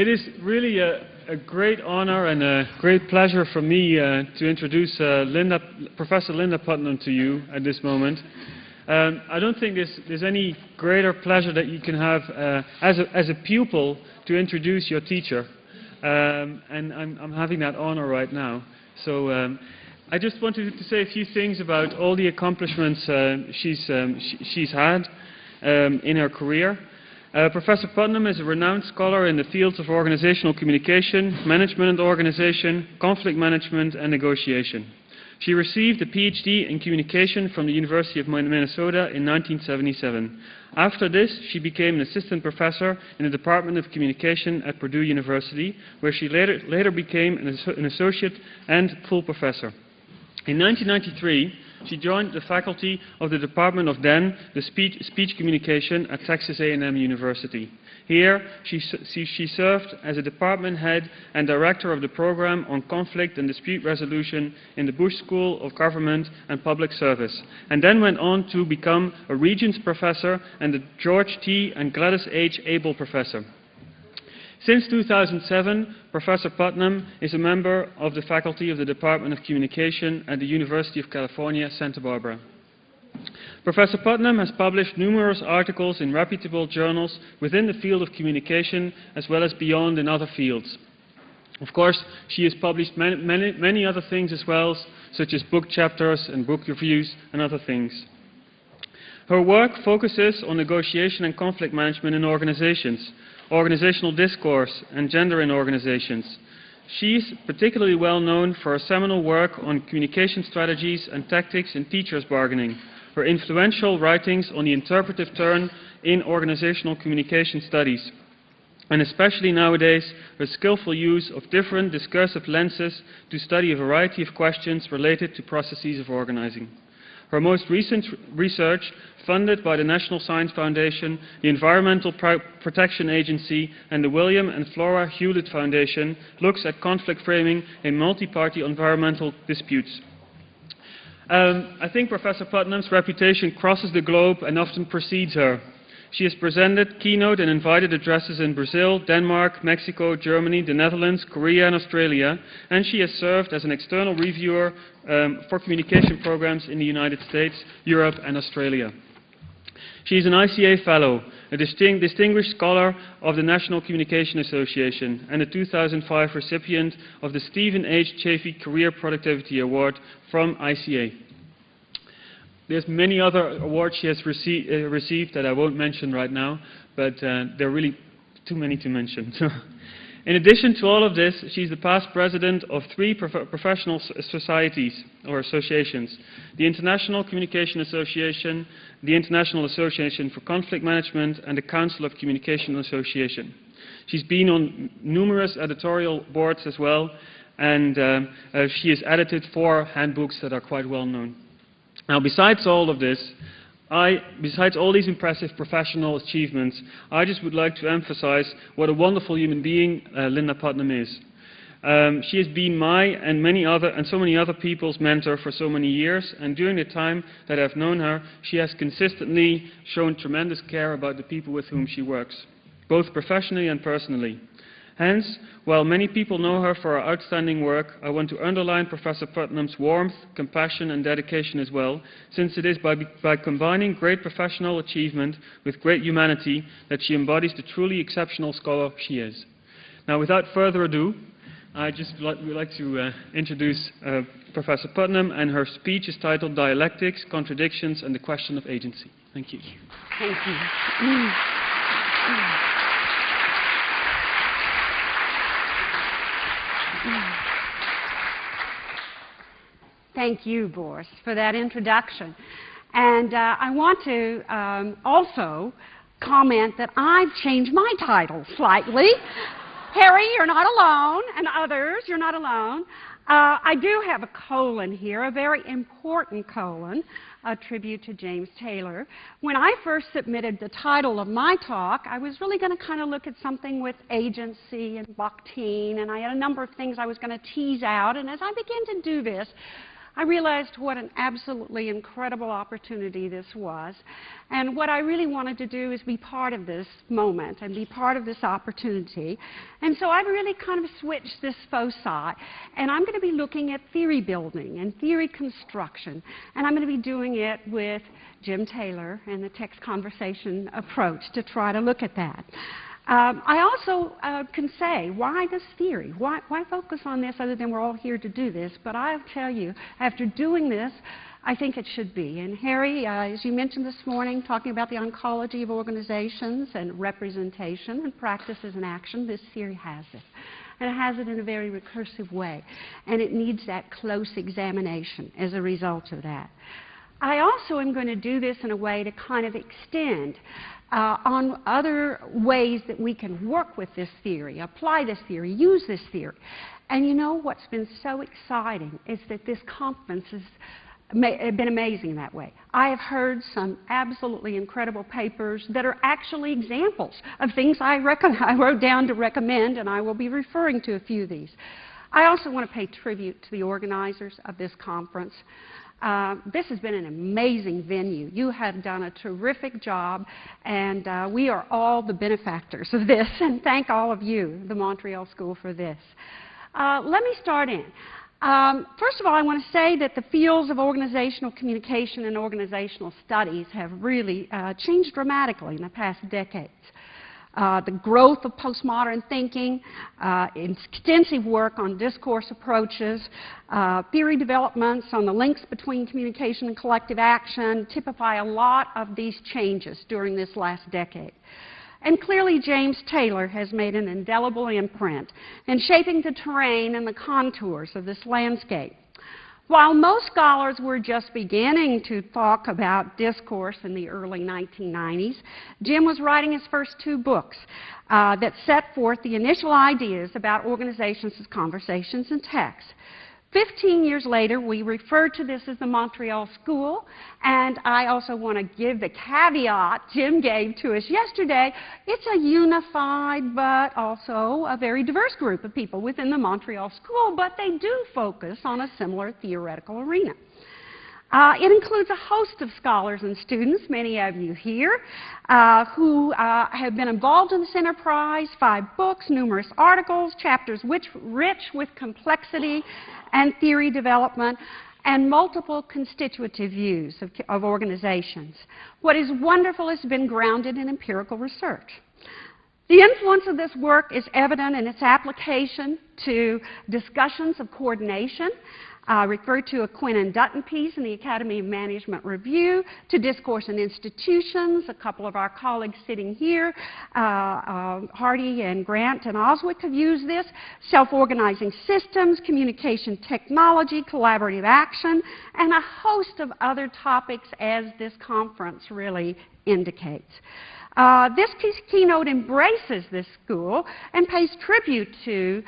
It is really a great honor and a great pleasure for me to introduce Professor Linda Putnam to you at this moment. I don't think there's any greater pleasure that you can have as a pupil to introduce your teacher. And I'm having that honor right now. So I just wanted to say a few things about all the accomplishments she's had in her career. Professor Putnam is a renowned scholar in the fields of organizational communication, management and organization, conflict management and negotiation. She received a PhD in communication from the University of Minnesota in 1977. After this, she became an assistant professor in the Department of Communication at Purdue University, where she later became an associate and full professor. In 1993, she joined the faculty of the Department of the Speech Communication at Texas A&M University. Here, she served as a department head and director of the program on conflict and dispute resolution in the Bush School of Government and Public Service, and then went on to become a Regents Professor and the George T. and Gladys H. Abel Professor. Since 2007, Professor Putnam is a member of the faculty of the Department of Communication at the University of California, Santa Barbara. Professor Putnam has published numerous articles in reputable journals within the field of communication as well as beyond in other fields. Of course, she has published many other things as well, such as book chapters and book reviews and other things. Her work focuses on negotiation and conflict management in organizations, organizational discourse, and gender in organizations. She is particularly well known for her seminal work on communication strategies and tactics in teachers' bargaining, her influential writings on the interpretive turn in organizational communication studies, and especially nowadays, her skillful use of different discursive lenses to study a variety of questions related to processes of organizing. Her most recent research, funded by the National Science Foundation, the Environmental Protection Agency, and the William and Flora Hewlett Foundation, looks at conflict framing in multi-party environmental disputes. I think Professor Putnam's reputation crosses the globe and often precedes her. She has presented keynote and invited addresses in Brazil, Denmark, Mexico, Germany, the Netherlands, Korea, and Australia, and she has served as an external reviewer for communication programs in the United States, Europe, and Australia. She is an ICA Fellow, a distinguished scholar of the National Communication Association, and a 2005 recipient of the Stephen H. Chafee Career Productivity Award from ICA. There's many other awards she has received that I won't mention right now, but there are really too many to mention. In addition to all of this, she's the past president of 3 professional societies or associations: the International Communication Association, the International Association for Conflict Management, and the Council of Communication Association. She's been on numerous editorial boards as well, and she has edited 4 handbooks that are quite well known. Now, besides all of this, besides all these impressive professional achievements, I just would like to emphasize what a wonderful human being Linda Putnam is. She has been my and so many other people's mentor for so many years, and during the time that I've known her, she has consistently shown tremendous care about the people with whom she works, both professionally and personally. Hence, while many people know her for her outstanding work, I want to underline Professor Putnam's warmth, compassion, and dedication as well, since it is by combining great professional achievement with great humanity that she embodies the truly exceptional scholar she is. Now, without further ado, I just would like to introduce Professor Putnam, and her speech is titled Dialectics, Contradictions, and the Question of Agency. Thank you. Thank you. Thank you, Boris, for that introduction. And I want to also comment that I've changed my title slightly. Harry, you're not alone, and others, you're not alone. I do have a colon here, a very important colon, a tribute to James Taylor. When I first submitted the title of my talk, I was really going to kind of look at something with agency and Bakhtin, and I had a number of things I was going to tease out. And as I began to do this, I realized what an absolutely incredible opportunity this was. And what I really wanted to do is be part of this moment and be part of this opportunity. And so I've really kind of switched this foci. And I'm going to be looking at theory building and theory construction. And I'm going to be doing it with Jim Taylor and the text conversation approach to try to look at that. I also can say, why this theory? Why focus on this other than we're all here to do this? But I'll tell you, after doing this, I think it should be. And Harry, as you mentioned this morning, talking about the oncology of organizations and representation and practices and action, this theory has it. And it has it in a very recursive way. And it needs that close examination as a result of that. I also am going to do this in a way to kind of extend on other ways that we can work with this theory, apply this theory, use this theory. And you know what's been so exciting is that this conference has been amazing that way. I have heard some absolutely incredible papers that are actually examples of things I wrote down to recommend, and I will be referring to a few of these. I also want to pay tribute to the organizers of this conference. This has been an amazing venue. You have done a terrific job, and we are all the benefactors of this, and thank all of you, the Montreal School, for this. Let me start in. First of all, I want to say that the fields of organizational communication and organizational studies have really changed dramatically in the past decades. The growth of postmodern thinking, extensive work on discourse approaches, theory developments on the links between communication and collective action typify a lot of these changes during this last decade. And clearly, James Taylor has made an indelible imprint in shaping the terrain and the contours of this landscape. While most scholars were just beginning to talk about discourse in the early 1990s, Jim was writing his first two books that set forth the initial ideas about organizations as conversations and text. 15 years later, we refer to this as the Montreal School, and I also want to give the caveat Jim gave to us yesterday. It's a unified but also a very diverse group of people within the Montreal School, but they do focus on a similar theoretical arena. It includes a host of scholars and students, many of you here, who have been involved in this enterprise, 5 books, numerous articles, chapters rich with complexity and theory development, and multiple constitutive views of organizations. What is wonderful has been grounded in empirical research. The influence of this work is evident in its application to discussions of coordination, referred to a Quinn and Dutton piece in the Academy of Management Review, to discourse in institutions. A couple of our colleagues sitting here, Hardy and Grant and Oswick, have used this. Self-organizing systems, communication technology, collaborative action, and a host of other topics, as this conference really indicates. This keynote embraces this school and pays tribute to